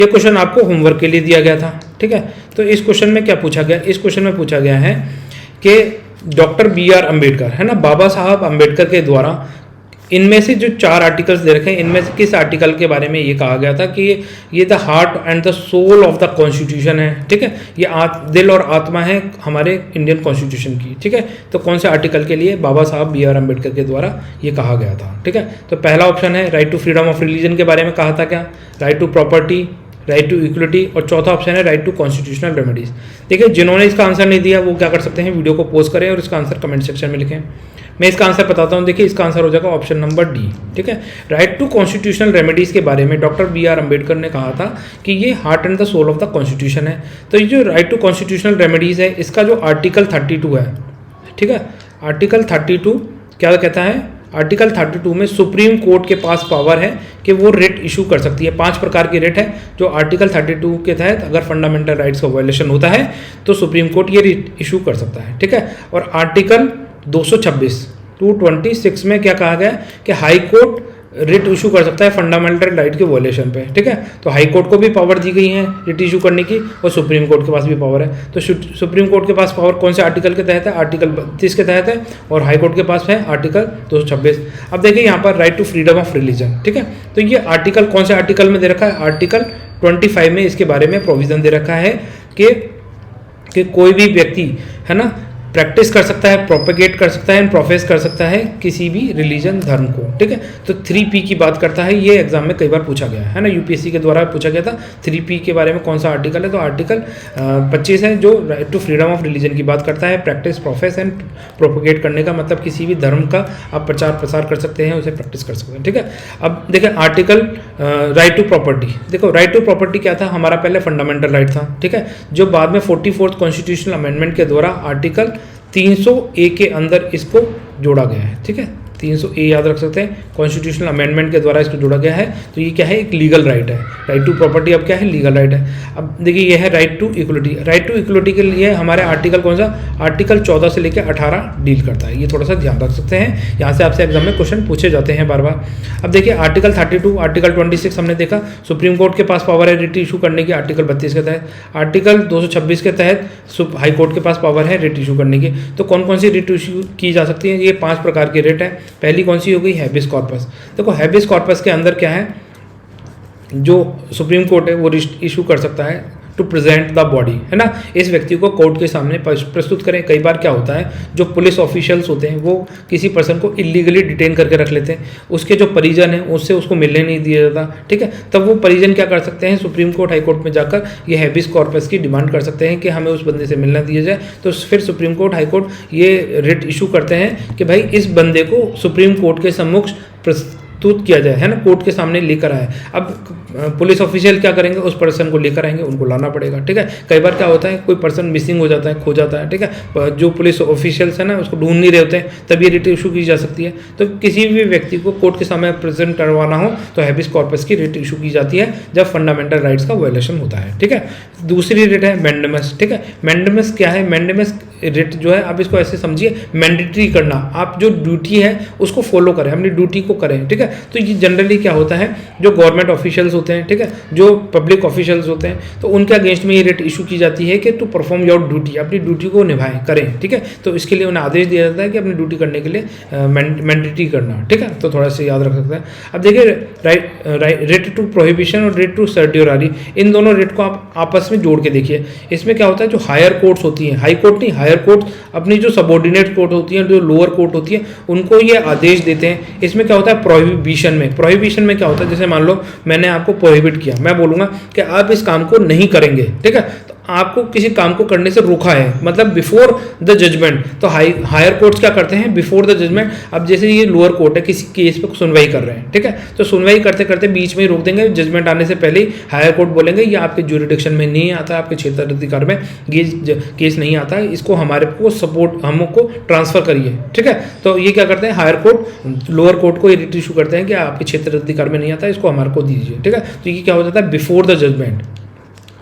ये क्वेश्चन आपको होमवर्क के लिए दिया गया था, ठीक है। तो इस क्वेश्चन में क्या पूछा गया, इस क्वेश्चन में पूछा गया है कि डॉक्टर BR अम्बेडकर, है ना, बाबा साहब अम्बेडकर के द्वारा इनमें से जो 4 आर्टिकल्स दे रखे हैं, इनमें से किस आर्टिकल के बारे में ये कहा गया था कि ये the heart and the soul of the constitution है, ठीक है। ये दिल और आत्मा है हमारे इंडियन कॉन्स्टिट्यूशन की, ठीक है। तो कौन से आर्टिकल के लिए बाबा साहब BR अम्बेडकर के द्वारा ये कहा गया था, ठीक है। तो पहला ऑप्शन है right to freedom of religion के बारे में कहा था क्या, right to property, right to equality, और चौथा ऑप्शन है राइट टू कॉन्स्टिट्यूशनल रेमेडीज। देखिए जिन्होंने इसका आंसर नहीं दिया वो क्या कर सकते हैं, वीडियो को पोस्ट करें और इसका आंसर कमेंट सेक्शन में लिखें। मैं इसका आंसर बताता हूं। देखिए इसका आंसर हो जाएगा ऑप्शन नंबर डी, ठीक है। राइट टू कॉन्स्टिट्यूशनल रेमेडीज के बारे में डॉक्टर BR अम्बेडकर ने कहा था कि ये heart and the soul of the constitution है। तो ये जो राइट टू कॉन्स्टिट्यूशनल रेमेडीज है इसका जो आर्टिकल 32 है, ठीक है, आर्टिकल 32 क्या कहता है, आर्टिकल 32 में सुप्रीम कोर्ट के पास पावर है कि वो रिट इशू कर सकती है। 5 प्रकार की रिट है जो आर्टिकल 32 के तहत अगर फंडामेंटल राइट्स का वायलेशन होता है तो सुप्रीम कोर्ट ये रिट इशू कर सकता है, ठीक है। और आर्टिकल 226 में क्या कहा गया कि हाई कोर्ट रिट इशू कर सकता है फंडामेंटल राइट के वॉयलेशन पे, ठीक है। तो हाई कोर्ट को भी पावर दी गई है रिट इशू करने की और सुप्रीम कोर्ट के पास भी पावर है। तो सुप्रीम कोर्ट के पास पावर कौन से आर्टिकल के तहत है, आर्टिकल 32 के तहत है, और हाई कोर्ट के पास है आर्टिकल 226। अब देखिए यहाँ पर right to freedom of religion, ठीक है। तो ये आर्टिकल कौन से आर्टिकल में दे रखा है, आर्टिकल 25 में इसके बारे में प्रोविजन दे रखा है कि कोई भी व्यक्ति, है ना, प्रैक्टिस कर सकता है, प्रोपेगेट कर सकता है एंड प्रोफेस कर सकता है किसी भी रिलीजन धर्म को, ठीक है। तो 3P की बात करता है, ये एग्जाम में कई बार पूछा गया है ना, UPSC के द्वारा पूछा गया था। 3P के बारे में कौन सा आर्टिकल है, तो आर्टिकल 25 है जो right to freedom of religion की बात करता है। प्रैक्टिस, प्रोफेस एंड प्रोपेगेट करने का मतलब किसी भी धर्म का आप प्रचार प्रसार कर सकते हैं, उसे प्रैक्टिस कर सकते हैं, ठीक है। अब देखिए आर्टिकल राइट टू प्रॉपर्टी, देखो राइट टू प्रॉपर्टी क्या था, हमारा पहले फंडामेंटल राइट था, ठीक है, जो बाद में 44th कॉन्स्टिट्यूशनल अमेंडमेंट के द्वारा आर्टिकल 300A के अंदर इसको जोड़ा गया है, ठीक है। 300A याद रख सकते हैं, कॉन्स्टिट्यूशनल अमेंडमेंट के द्वारा इसको जोड़ा गया है। तो ये क्या है, एक लीगल राइट है। राइट टू प्रॉपर्टी अब क्या है, लीगल राइट है। अब देखिए ये है right to equality. Right to equality के लिए हमारे आर्टिकल कौन सा, आर्टिकल 14 से लेकर 18 डील करता है। ये थोड़ा सा ध्यान रख सकते हैं, यहाँ से आपसे एग्जाम में क्वेश्चन पूछे जाते हैं बार बार। अब देखिए आर्टिकल 32, आर्टिकल 26 हमने देखा, सुप्रीम कोर्ट के पास पावर है रिट इशू करने की आर्टिकल 32 के तहत। आर्टिकल 226 के तहत हाई कोर्ट के पास पावर है रिट इशू करने की। तो कौन कौन सी रिट इशू की जा सकती है, ये 5 प्रकार की रिट है। पहली कौन सी हो गई, हैबिस कॉर्पस। देखो हैबिस कॉर्पस के अंदर क्या है, जो सुप्रीम कोर्ट है वो इशू कर सकता है टू प्रेजेंट द बॉडी, है ना, इस व्यक्ति को कोर्ट के सामने प्रस्तुत करें। कई बार क्या होता है, जो पुलिस ऑफिशियल्स होते हैं वो किसी पर्सन को इलीगली डिटेन करके रख लेते हैं, उसके जो परिजन हैं उससे उसको मिलने नहीं दिया जाता, ठीक है। तब वो परिजन क्या कर सकते हैं, सुप्रीम कोर्ट, हाई कोर्ट में जाकर ये हैबिस कॉर्पस की डिमांड कर सकते हैं कि हमें उस बंदे से मिलना दिया जाए। तो फिर सुप्रीम कोर्ट, हाई कोर्ट ये रिट इशू करते हैं कि भाई इस बंदे को सुप्रीम कोर्ट के सम्मुख प्रस्तुत किया जाए, है ना, कोर्ट के सामने लेकर आए। अब पुलिस ऑफिशियल क्या करेंगे, उस पर्सन को लेकर आएंगे, उनको लाना पड़ेगा, ठीक है। कई बार क्या होता है, कोई पर्सन मिसिंग हो जाता है, खो जाता है, ठीक है, जो पुलिस ऑफिशियल्स है ना उसको ढूंढ नहीं रहे होते हैं, तब ये रिट इशू की जा सकती है। तो किसी भी व्यक्ति को कोर्ट के सामने प्रेजेंट करवाना हो तो हैबिस कॉर्पस की रिट इशू की जाती है जब फंडामेंटल राइट्स का वायलेशन होता है, ठीक है। दूसरी रिट है मैंडेमस, ठीक है। मैंडेमस क्या है, मैंडेमस रिट जो है आप इसको ऐसे समझिए, मैंडेटरी करना, आप जो ड्यूटी है उसको फॉलो करें, अपनी ड्यूटी को करें, ठीक है। तो ये जनरली क्या होता है, जो गवर्नमेंट ऑफिशियल्स होते हैं, ठीक है, जो पब्लिक ऑफिशियल्स होते हैं, तो उनके अगेंस्ट में ये रिट इशू की जाती है कि टू परफॉर्म योर ड्यूटी, अपनी ड्यूटी को निभाएं, करें, ठीक है। तो इसके लिए उन्हें आदेश दिया जाता है कि अपनी ड्यूटी करने के लिए मैंडेटरी करना, ठीक है। तो थोड़ा सा याद रख सकते हैं। अब देखिए रिट टू प्रोहिबिशन और रिट टू सर्टियोरारी, इन दोनों रिट को आप आपस में जोड़ के देखिए। इसमें क्या होता है, जो हायर कोर्ट्स होती हैं, हाई कोर्ट नहीं, हायर कोर्ट अपनी जो सबऑर्डिनेट कोर्ट होती हैं, जो लोअर कोर्ट होती है, उनको ये आदेश देते हैं। इसमें क्या होता है, प्रोहिबिशन में क्या होता है, जैसे मान लो मैंने आपको प्रोहिबिट किया, मैं बोलूंगा कि आप इस काम को नहीं करेंगे, ठीक है, तो आपको किसी काम को करने से रोका है, मतलब बिफोर द जजमेंट। तो हायर कोर्ट्स क्या करते हैं, बिफोर द जजमेंट। अब जैसे ये लोअर कोर्ट है, किसी केस पे सुनवाई कर रहे हैं, ठीक है, तो सुनवाई करते करते बीच में ही रोक देंगे, जजमेंट आने से पहले ही हायर कोर्ट बोलेंगे ये आपके ज्यूरिडिक्शन में नहीं आता, आपके क्षेत्र अधिकार में ये केस नहीं आता है, इसको हमारे को सपोर्ट, हमको ट्रांसफर करिए, ठीक है। तो ये क्या करते हैं, हायर कोर्ट लोअर कोर्ट को ये रिट इशू करते हैं कि आपके क्षेत्र अधिकार में नहीं आता, इसको हमारे को दीजिए, ठीक है। तो ये क्या हो जाता है, बिफोर द जजमेंट,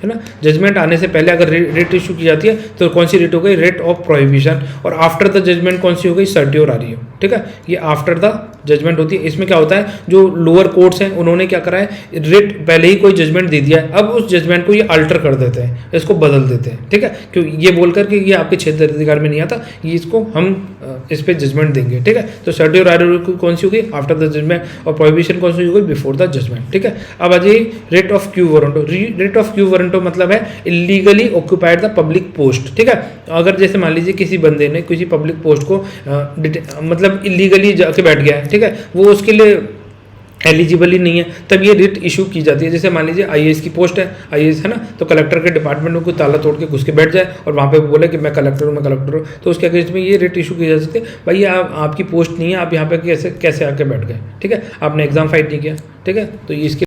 है ना, जजमेंट आने से पहले अगर रिट इशू की जाती है तो कौन सी रिट हो गई, रिट ऑफ प्रोहिबिशन। और आफ्टर द जजमेंट कौन सी हो गई, सर्टियोरारी। ठीक है, ये आफ्टर द जजमेंट होती है। इसमें क्या होता है, जो लोअर कोर्ट्स हैं उन्होंने क्या करा है, रिट पहले ही कोई जजमेंट दे दिया है, अब उस जजमेंट को ये अल्टर कर देते हैं, इसको बदल देते हैं, ठीक है, क्यों ये बोलकर कि ये आपके क्षेत्र अधिकार में नहीं आता, ये इसको हम इस पे जजमेंट देंगे, ठीक है। तो सर्टियोरारी कौन सी होगी, आफ्टर द जजमेंट, और प्रोहिबिशन कौन सी होगी, बिफोर द जजमेंट, ठीक है। अब आ जाइए writ of quo warranto. Writ of quo warranto मतलब है illegally occupied the public post, ठीक है। अगर जैसे मान लीजिए किसी बंदे ने किसी पब्लिक पोस्ट को मतलब इलीगली जाके बैठ गया है, ठीक है, वो उसके लिए एलिजिबल ही नहीं है, तब ये रिट इशू की जाती है। जैसे मान लीजिए आईएएस की पोस्ट है, आईएएस है ना, तो कलेक्टर के डिपार्टमेंट में कोई ताला तोड़ के घुस के बैठ जाए और वहाँ पे बोले कि मैं कलेक्टर हूँ, तो उसके अगेंस्ट में ये रिट इशू की जा सकती है, भाई आपकी पोस्ट नहीं है, आप यहाँ पे कैसे आके बैठ गए, ठीक है, आपने एग्जाम फाइट नहीं किया, ठीक है, तो ये इसके